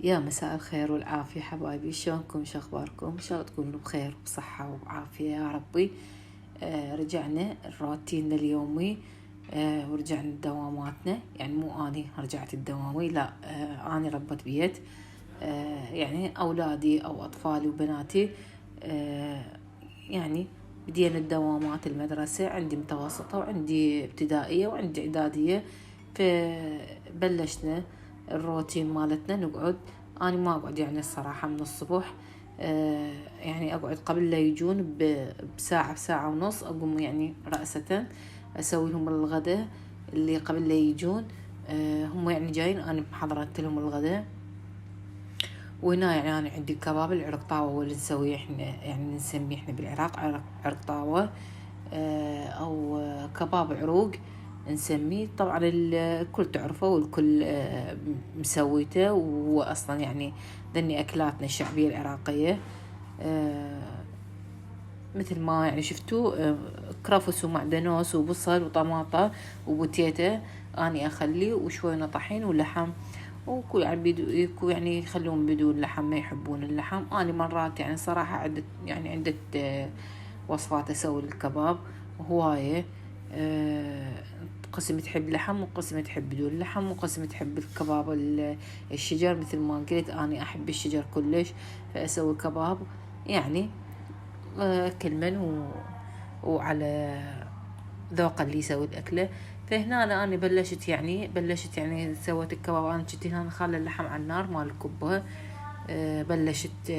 يا مساء الخير والعافية حبايبي، شلونكم؟ شو اخباركم؟ ان شاء الله تكونوا بخير وبصحة وبعافية يا ربي. رجعنا روتيننا اليومي. ورجعنا لدواماتنا، يعني مو اني رجعت الدوامي، لا، اني ربة بيت. يعني اولادي او اطفالي وبناتي. آه يعني بدينا الدوامات، المدرسة عندي متوسطة وعندي ابتدائية وعندي اعدادية. فبلشنا الروتين مالتنا نقعد. أنا ما أقعد يعني الصراحة من الصبح. يعني أقعد قبل لا يجون بساعة ونص، أقوم يعني رأسة أسوي لهم الغداء اللي قبل لا يجون. هم يعني جايين، أنا محضرت لهم الغداء. وهنا يعني أنا عندي الكباب العرق طاوة، واللي نسويه إحنا يعني نسميه إحنا بالعراق عرق طاوة. أو كباب عروق نسميه. طبعا الكل تعرفه والكل مسويته، وأصلا يعني ذني أكلاتنا الشعبية العراقية. مثل ما يعني شفتوا، كرفس ومعدنوس وبصل وطماطة وبوتيتا أني أخلي، وشوية طحين ولحم. وكو يعني يخلون بدون لحم، ما يحبون اللحم. أنا مرات يعني صراحة عدة وصفات أسوي الكباب هواية. قسم تحب لحم وقسم تحب بدون لحم وقسم تحب الكباب الشجر. مثل ما قلت أنا أحب الشجر كلش، فأسوي كباب يعني كل وعلى ذوق اللي يسوي الأكلة. فهنا أنا بلشت يعني سويت الكباب. أنا كنت هنا خلي اللحم على النار مال الكبة. بلشت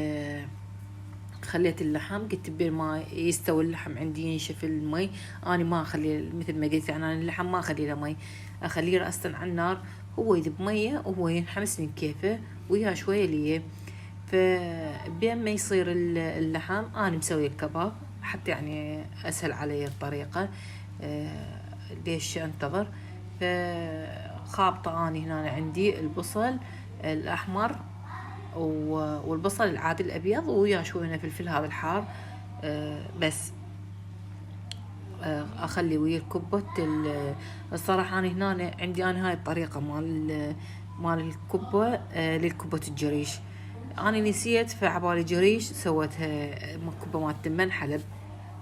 خليت اللحم، قلت بين ما يستوي اللحم عندي ينشف المي. أنا ما أخلي مثل ما قلت، يعني أنا اللحم ما أخلي له مي، أخليه رأسا على النار، هو يذب مية وهو ينحمس من كيفه وياه شوية ليه. فبين ما يصير اللحم أنا مسوي الكباب، حتى يعني أسهل علي الطريقة. ليش أنتظر؟ فخابطة أنا هنا عندي البصل الأحمر والبصل العادي الأبيض، ويا شوية فلفل هذا الحار. بس أخلي ويا الكبة. الصراحة أنا هنا عندي هاي الطريقة مال الكبة. للكبة الجريش أنا نسيت، فعبالي جريش سويتها كبة مال تمن حلب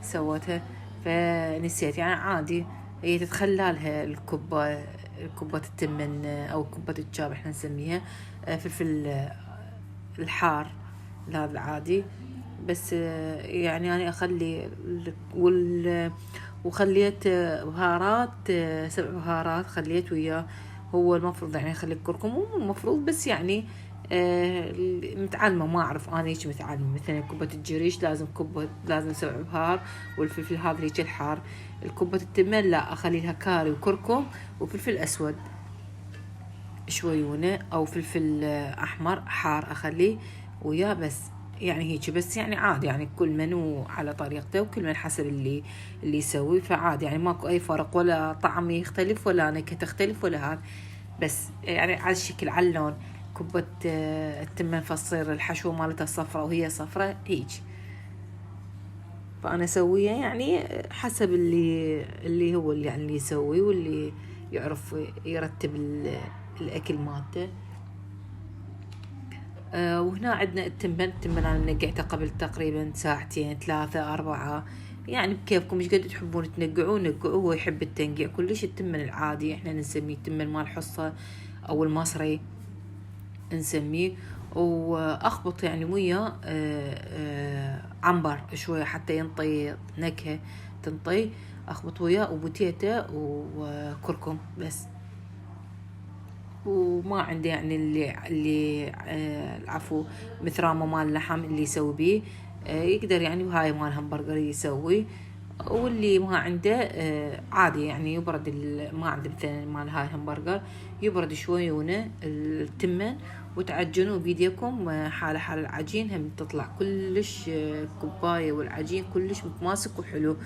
سويتها، فنسيت يعني عادي. هي تتخلى لها الكبة التمن أو كبة الجاب احنا نسميها. فلفل الحار هذا العادي. بس يعني أنا أخلي وخليت بهارات، 7 بهارات خليت وياه. هو المفروض يعني أخلي الكركم، مو المفروض بس يعني متعلمة، ما أعرف أنا هيك متعلمة. مثلا كبة الجريش لازم 7 بهار، والفلفل هذا هيك الحار. الكبة التمن لا، أخلي لها كاري وكركم وفلفل أسود شويونه، أو فلفل أحمر حار أخليه وياه. بس يعني هيك بس، يعني عادي، يعني كل منو على طريقته وكل من حسب اللي يسوي. فعادي يعني ماكو أي فرق، ولا طعم يختلف ولا نكهة تختلف ولا هذا. بس يعني على الشكل، على اللون. كبة التمن فصير الحشو مالتها صفرة وهي صفرة هيك. فأنا أسويه يعني حسب اللي هو اللي يعني اللي يسوي واللي يعرف يرتب الأكل مالته. وهنا عندنا التمن أنا نقعته قبل تقريبا 2 3 4. يعني بكيفكم، مش قد تحبون تنقعوه نقعوه، هو يحب التنقيع كلش. التمن العادي احنا نسميه التمن مال حصة أو المصري نسميه. وأخبط يعني وياه عنبر شوية حتى ينطي نكهة، تنطي. أخبط وياه وبوتيتا وكركم بس. وما عندي يعني اللي العفو مثرامة مال اللحم اللي يسوي بيه. يقدر يعني بهاي مال همبرجر يسوي. واللي ما عنده عادي يعني يبرد ما عنده مثلا مال هاي همبرجر، يبرد شويونه التمن وتعجنوا بيديكم حالة العجين هم تطلع كلش كوباية، والعجين كلش متماسك وحلو.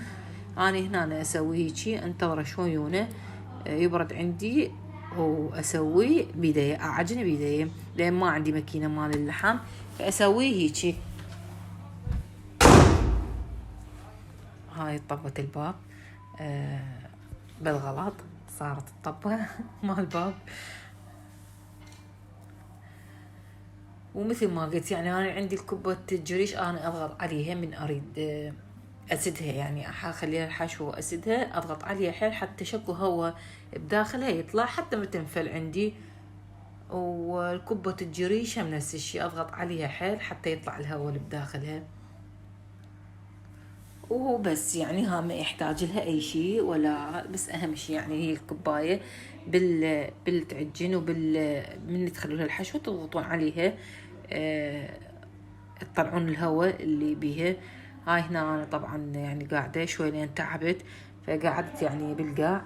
أنا هنا أسوي هيجي، انتظر شويونه يبرد عندي، وأسوي بيدي، أعجن بيدي لأن ما عندي ماكينة مال اللحم، فأسويه هيجي. هاي طبة الباب بالغلط صارت الطبة مال الباب. ومثل ما قلت يعني أنا عندي الكبة الجريش أنا أضغط عليها من أريد أسدها، يعني أخليها الحشو وأسدها، أضغط عليها حيل حتى شكو هوا بداخلها يطلع حتى ما تنفل عندي. والكبة الجريش هم نفس الشي، أضغط عليها حيل حتى يطلع الهوا اللي بداخلها. وبس يعني ها ما يحتاج لها أي شي ولا، بس أهم شي يعني هي الكوباية بالتعجن من تخلولها الحشو تضغطون عليها تطلعون الهواء اللي بيها. هاي هنا أنا طبعا يعني قاعدة شوي لين تعبت، فقعدت يعني بالقاع.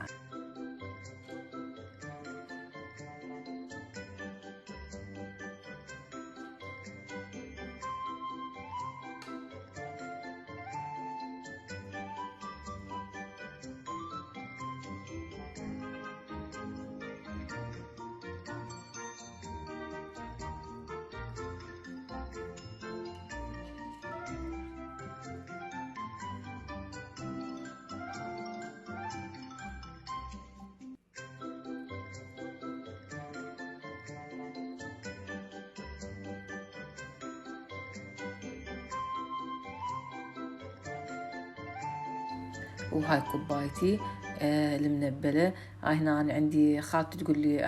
وهاي كوبايتي المنبلة. هاي هنا أنا عندي خالتي تقول لي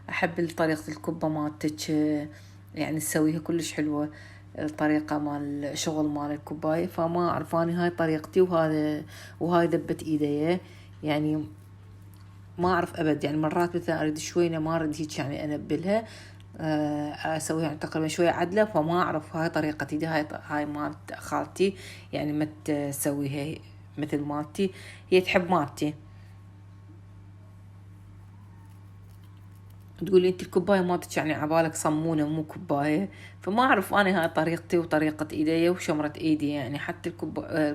أحب طريقة الكبة مالتك، يعني تسويها كلش حلوة الطريقة مال الشغل مال الكوباية. فما أعرف أنا هاي طريقتي وهاي دبت إيدي، يعني ما أعرف أبد. يعني مرات مثلا أريد شوية ما أريد هيك يعني أنبلها، أسويها يعني تقريبا شوية عدلة. فما أعرف هاي طريقتي دي، هاي مالت خالتي يعني ما تسويها مثل مالتي، هي تحب مالتي. تقولي انت الكوباية مالتك يعني عبالك صمونة مو كوباية. فما اعرف انا هاي طريقتي وطريقة ايدي وشمرة ايدي. يعني حتى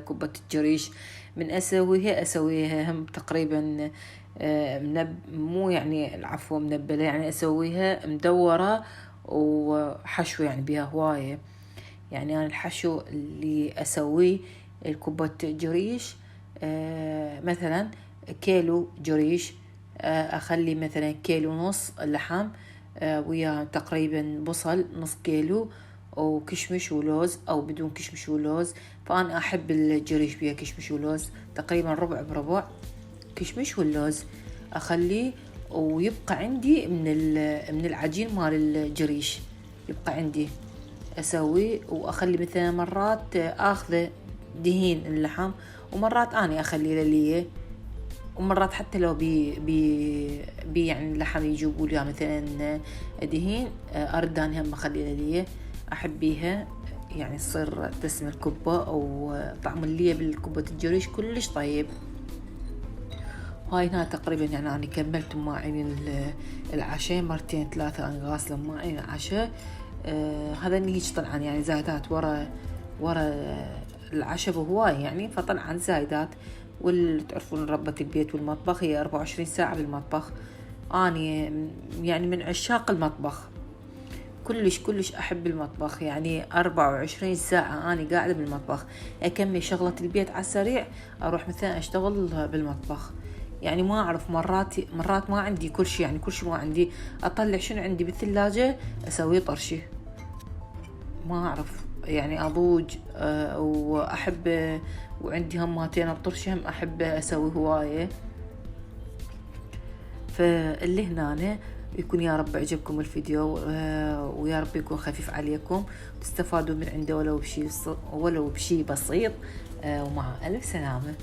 كوبة الجريش من اسويها هم تقريبا مو يعني العفو منبلة، يعني اسويها مدورة وحشو يعني بها هواية. يعني انا الحشو اللي اسويه الكوبة جريش مثلا كيلو جريش، أخلي مثلا كيلو ونص لحم ويا تقريبا بصل نص كيلو وكشمش ولوز أو بدون كشمش ولوز. فأنا أحب الجريش بيها كشمش ولوز، تقريبا ربع بربع كشمش واللوز أخليه. ويبقى عندي من العجين مال الجريش يبقى عندي أسوي. وأخلي مثلا مرات أخذ دهين اللحم، ومرات أنا أخلي لليه، ومرات حتى لو بي يعني اللحم يجيبوا لي مثلا دهين أرد أنا هم أخلي لليه، أحب بيها يعني تصير تسمى الكبة أو طعم الليه بالكبة الجريش كلش طيب. هاي هنا تقريبا يعني أنا كملت ماعين العشاء مرتين ثلاثة أنا غاسلة ماعين العشاء. هذا هيك طلعان يعني زايدات ورا العشاء بهواي يعني، فطلعان زايدات. واللي تعرفون ربة البيت والمطبخ هي 24 ساعة بالمطبخ. أنا يعني من عشاق المطبخ، كلش أحب المطبخ. يعني 24 ساعة أنا قاعدة بالمطبخ، أكمل شغلة البيت على السريع أروح مثلا أشتغل بالمطبخ. يعني ما أعرف مرات ما عندي كل شيء، يعني كل شيء ما عندي، أطلع شنو عندي بالثلاجة أسويه طرشي. ما أعرف يعني أضوج وأحب. وعندي هماتين بطرشي هم أحب أسوي هواية. فاللي هنا يكون يا رب عجبكم الفيديو ويا رب يكون خفيف عليكم تستفادوا من عنده ولو بشي بسيط. ومع ألف سلامة.